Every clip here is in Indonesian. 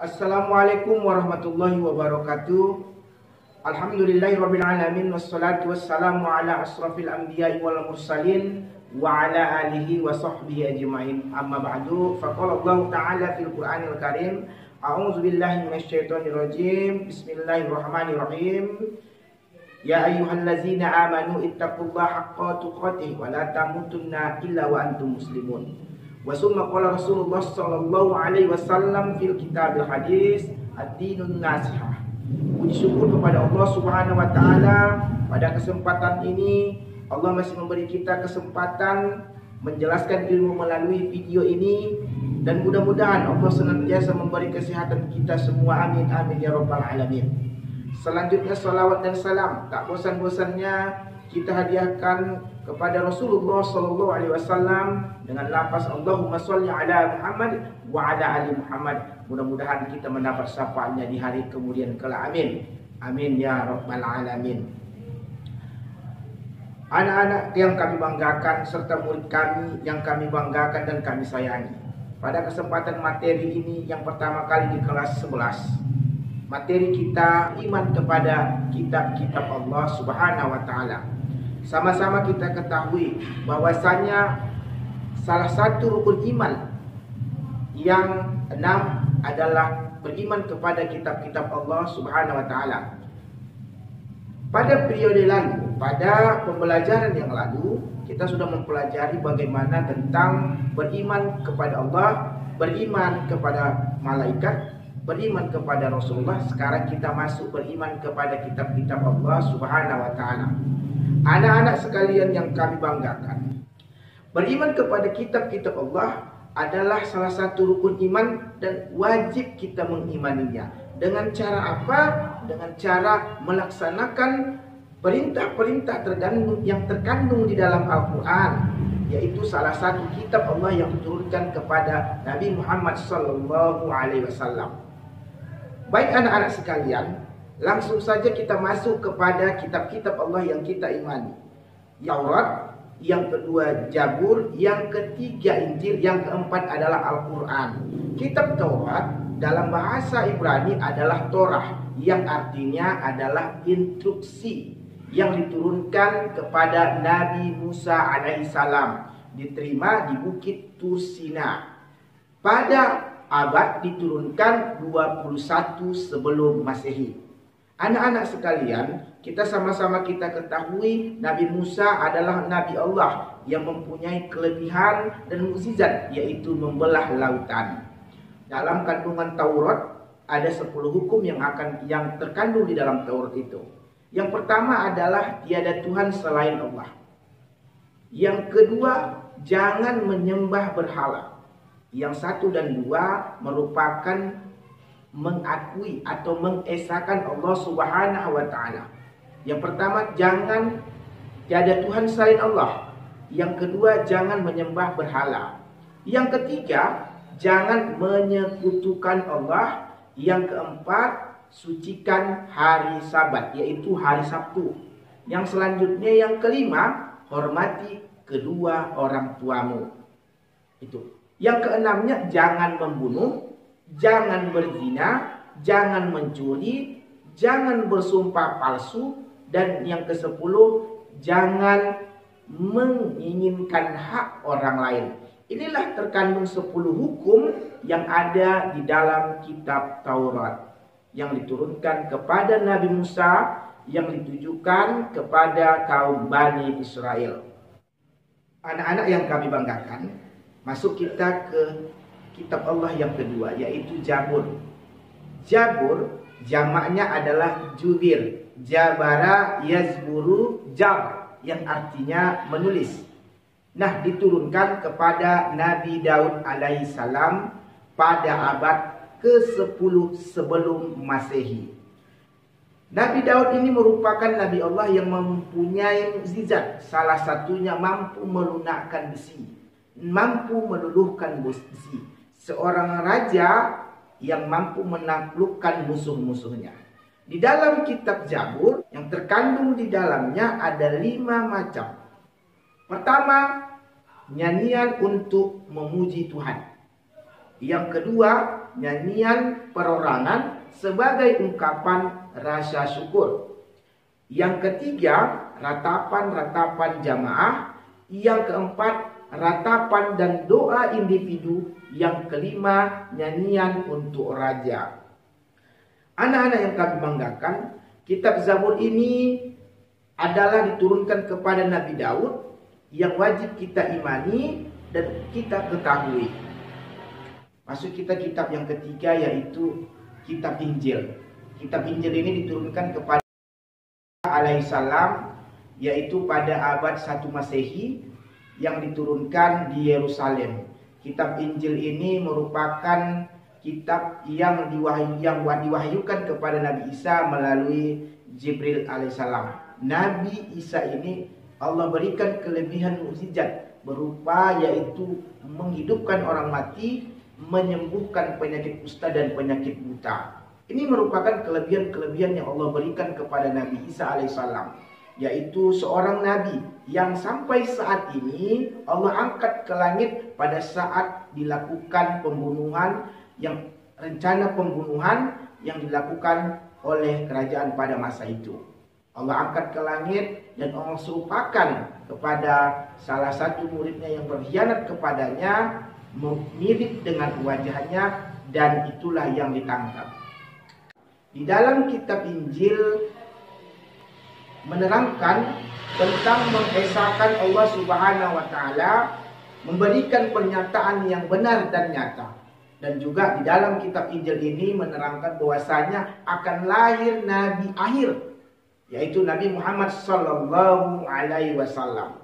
Assalamualaikum warahmatullahi wabarakatuh. Alhamdulillahirabbil alamin wassalatu wassalamu ala asrafil anbiya'i wal mursalin wa ala alihi wa sahbihi ajmain. Amma ba'du, faqala Allah ta'ala fil Qur'anil Karim, a'udzu billahi minasyaitonir rajim. Bismillahirrahmanirrahim. Ya ayyuhallazina amanu ittaqullaha haqqa tuqatih wa la tamutunna illa wa antum muslimun. Wa summa qala Rasulullah sallallahu alaihi wasallam fil kitabil hadis ad-dinun nasihah. Puji syukur kepada Allah Subhanahu wa taala, pada kesempatan ini Allah masih memberi kita kesempatan menjelaskan ilmu melalui video ini, dan mudah-mudahan Allah senantiasa memberi kesehatan kita semua, amin amin ya rabbal alamin. Selanjutnya salawat dan salam tak bosan-bosannya kita hadiahkan kepada Rasulullah sallallahu alaihi wasallam dengan lafaz Allahumma sholli ala Muhammad wa ala ali Muhammad. Mudah-mudahan kita mendapat syafaatnya di hari kemudian kala, amin amin ya rabbal alamin. Anak-anak yang kami banggakan serta murid kami yang kami banggakan dan kami sayangi, pada kesempatan materi ini yang pertama kali di kelas 11, materi kita iman kepada kitab-kitab Allah Subhanahu wa taala. Sama-sama kita ketahui bahwasanya salah satu rukun iman yang 6 adalah beriman kepada kitab-kitab Allah Subhanahu wa taala. Pada periode lalu, pada pembelajaran yang lalu, kita sudah mempelajari bagaimana tentang beriman kepada Allah, beriman kepada malaikat, beriman kepada Rasulullah. Sekarang kita masuk beriman kepada kitab-kitab Allah Subhanahu wa taala. Anak-anak sekalian yang kami banggakan, beriman kepada kitab-kitab Allah adalah salah satu rukun iman dan wajib kita mengimaninya. Dengan cara apa? Dengan cara melaksanakan perintah-perintah yang terkandung di dalam Al-Quran, yaitu salah satu kitab Allah yang diturunkan kepada Nabi Muhammad sallallahu alaihi wasallam. Baik anak-anak sekalian, langsung saja kita masuk kepada kitab-kitab Allah yang kita imani. Taurat, yang kedua Zabur, yang ketiga Injil, yang keempat adalah Al-Quran. Kitab Taurat dalam bahasa Ibrani adalah Torah, yang artinya adalah instruksi yang diturunkan kepada Nabi Musa alaihissalam, diterima di Bukit Tur Sina. Pada abad diturunkan 21 sebelum Masehi. Anak-anak sekalian, kita sama-sama kita ketahui Nabi Musa adalah Nabi Allah yang mempunyai kelebihan dan mukjizat, yaitu membelah lautan. Dalam kandungan Taurat ada 10 hukum yang terkandung di dalam Taurat itu. Yang pertama adalah tiada Tuhan selain Allah. Yang kedua, jangan menyembah berhala. Yang 1 dan 2 merupakan mengakui atau mengesahkan Allah Subhanahu wa taala. Yang pertama, jangan tiada Tuhan selain Allah. Yang kedua, jangan menyembah berhala. Yang ketiga, jangan menyekutukan Allah. Yang keempat, sucikan hari Sabat, yaitu hari Sabtu. Yang selanjutnya yang kelima, hormati kedua orang tuamu. Itu. Yang keenamnya, jangan membunuh, jangan berzina, jangan mencuri, jangan bersumpah palsu, dan yang ke-10, jangan menginginkan hak orang lain. Inilah terkandung 10 hukum yang ada di dalam kitab Taurat yang diturunkan kepada Nabi Musa, yang ditujukan kepada kaum Bani Israel. Anak-anak yang kami banggakan, masuk kita ke kitab Allah yang kedua, yaitu Zabur. Zabur jamaknya adalah jubir. Jabara yazburu jab, yang artinya menulis. Nah, diturunkan kepada Nabi Daud alaihissalam pada abad ke-10 sebelum Masehi. Nabi Daud ini merupakan Nabi Allah yang mempunyai mukjizat. Salah satunya mampu melunakkan besi, mampu meluluhkan besi. Seorang raja yang mampu menaklukkan musuh-musuhnya. Di dalam kitab Zabur yang terkandung di dalamnya ada 5 macam. Pertama, nyanyian untuk memuji Tuhan. Yang kedua, nyanyian perorangan sebagai ungkapan rasa syukur. Yang ketiga, ratapan-ratapan jamaah. Yang keempat, ratapan dan doa individu. Yang kelima, nyanyian untuk raja. Anak-anak yang kami banggakan, kitab Zabur ini adalah diturunkan kepada Nabi Daud yang wajib kita imani dan kita ketahui. Masuk kita kitab yang ketiga, yaitu kitab Injil. Kitab Injil ini diturunkan kepada alaihissalam, yaitu pada abad 1 Masehi yang diturunkan di Yerusalem. Kitab Injil ini merupakan kitab yang diwahyukan kepada Nabi Isa melalui Jibril alaihissalam. Nabi Isa ini Allah berikan kelebihan mukjizat berupa yaitu menghidupkan orang mati, menyembuhkan penyakit kusta dan penyakit buta. Ini merupakan kelebihan-kelebihan yang Allah berikan kepada Nabi Isa alaihissalam, yaitu seorang nabi yang sampai saat ini Allah angkat ke langit pada saat dilakukan rencana pembunuhan yang dilakukan oleh kerajaan pada masa itu. Allah angkat ke langit dan Allah serupakan kepada salah satu muridnya yang berkhianat kepadanya, mirip dengan wajahnya, dan itulah yang ditangkap. Di dalam kitab Injil menerangkan tentang mengesahkan Allah Subhanahu wa taala, memberikan pernyataan yang benar dan nyata. Dan juga di dalam kitab Injil ini menerangkan bahwasanya akan lahir nabi akhir, yaitu Nabi Muhammad sallallahu alaihi wasallam.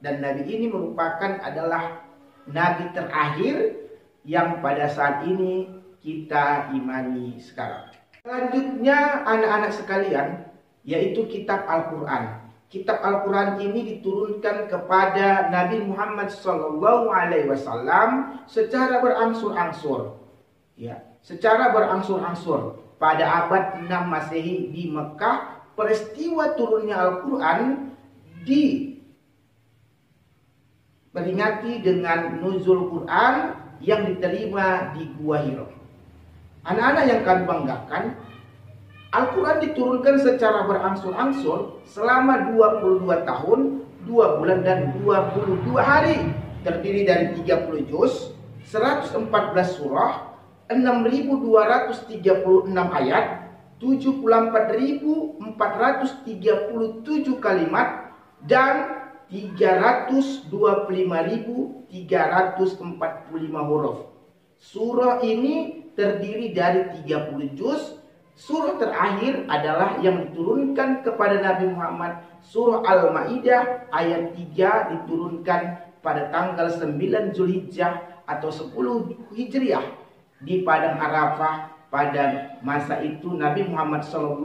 Dan nabi ini merupakan adalah nabi terakhir yang pada saat ini kita imani sekarang. Selanjutnya anak-anak sekalian, yaitu kitab Al-Quran. Kitab Al-Quran ini diturunkan kepada Nabi Muhammad sallallahu alaihi wasallam secara berangsur-angsur. Ya, secara berangsur-angsur. Pada abad 6 Masehi di Mekah, peristiwa turunnya Al-Quran diperingati dengan nuzul Quran yang diterima di Gua Hira. Anak-anak yang kami banggakan, Al-Quran diturunkan secara berangsur-angsur selama 22 tahun, 2 bulan dan 22 hari. Terdiri dari 30 juz, 114 surah, 6.236 ayat, 74.437 kalimat, dan 325.345 huruf. Surah ini terdiri dari 30 juz. Surah terakhir adalah yang diturunkan kepada Nabi Muhammad, surah Al-Maidah ayat 3, diturunkan pada tanggal 9 Zulhijjah atau 10 Hijriah di Padang Arafah. Pada masa itu Nabi Muhammad SAW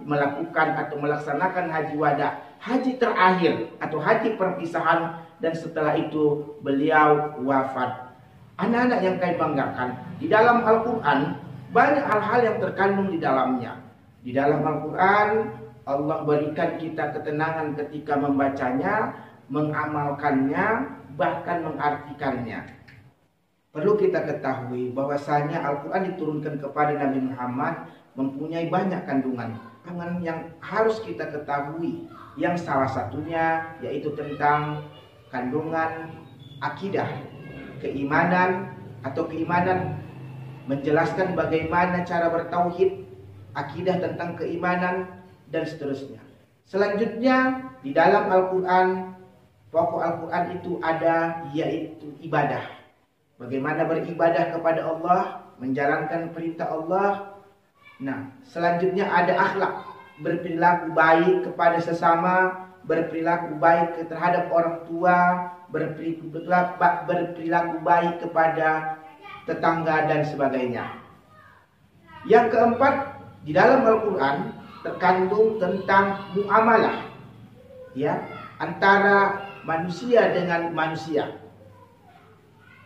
melakukan atau melaksanakan haji wada, haji terakhir atau haji perpisahan, dan setelah itu beliau wafat. Anak-anak yang kami banggakan, di dalam Al-Quran banyak hal-hal yang terkandung di dalamnya. Di dalam Al-Quran Allah berikan kita ketenangan ketika membacanya, mengamalkannya, bahkan mengartikannya. Perlu kita ketahui bahwasanya Al-Quran diturunkan kepada Nabi Muhammad mempunyai banyak kandungan yang harus kita ketahui. Yang salah satunya yaitu tentang kandungan akidah, keimanan menjelaskan bagaimana cara bertauhid, akidah tentang keimanan, dan seterusnya. Selanjutnya di dalam Al-Quran, pokok Al-Quran itu ada yaitu ibadah. Bagaimana beribadah kepada Allah, menjalankan perintah Allah. Nah, selanjutnya ada akhlak, berperilaku baik kepada sesama, berperilaku baik terhadap orang tua, berperilaku baik kepada tetangga dan sebagainya. Yang keempat, di dalam Al-Quran terkandung tentang muamalah, ya, antara manusia dengan manusia.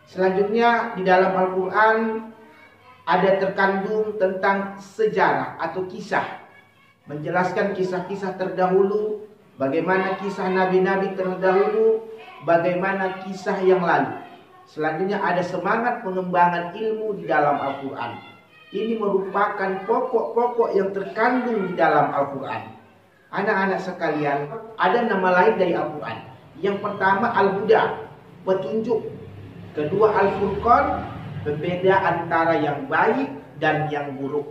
Selanjutnya di dalam Al-Quran ada terkandung tentang sejarah atau kisah, menjelaskan kisah-kisah terdahulu, bagaimana kisah nabi-nabi terdahulu, bagaimana kisah yang lalu. Selanjutnya ada semangat pengembangan ilmu di dalam Al-Quran. Ini merupakan pokok-pokok yang terkandung di dalam Al-Quran. Anak-anak sekalian, ada nama lain dari Al-Quran. Yang pertama Al-Huda, petunjuk. Kedua Al-Furqan, pembeda antara yang baik dan yang buruk.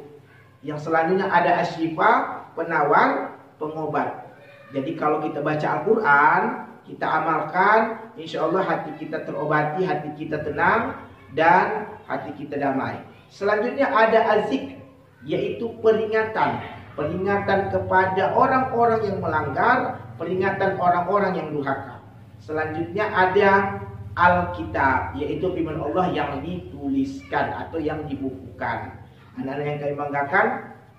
Yang selanjutnya ada Asy-Syifa, penawar, pengobat. Jadi kalau kita baca Al-Quran, kita amalkan, insya Allah hati kita terobati, hati kita tenang, dan hati kita damai. Selanjutnya ada Az-Zikr, yaitu peringatan. Peringatan kepada orang-orang yang melanggar, peringatan orang-orang yang durhaka. Selanjutnya ada Alkitab, yaitu firman Allah yang dituliskan atau yang dibukukan. Anak-anak yang kami banggakan,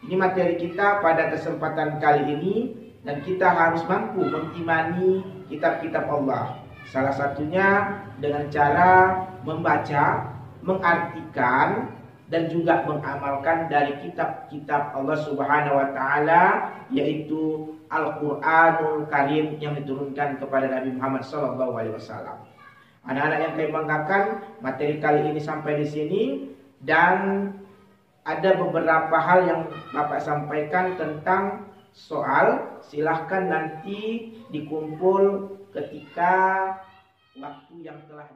ini materi kita pada kesempatan kali ini. Dan kita harus mampu mengimani kitab-kitab Allah. Salah satunya dengan cara membaca, mengartikan, dan juga mengamalkan dari kitab-kitab Allah Subhanahu wa Ta'ala, yaitu Al-Quranul Karim yang diturunkan kepada Nabi Muhammad SAW. Anak-anak yang kami banggakan, materi kali ini sampai di sini, dan ada beberapa hal yang Bapak sampaikan tentang soal. Silahkan nanti dikumpul ketika waktu yang telah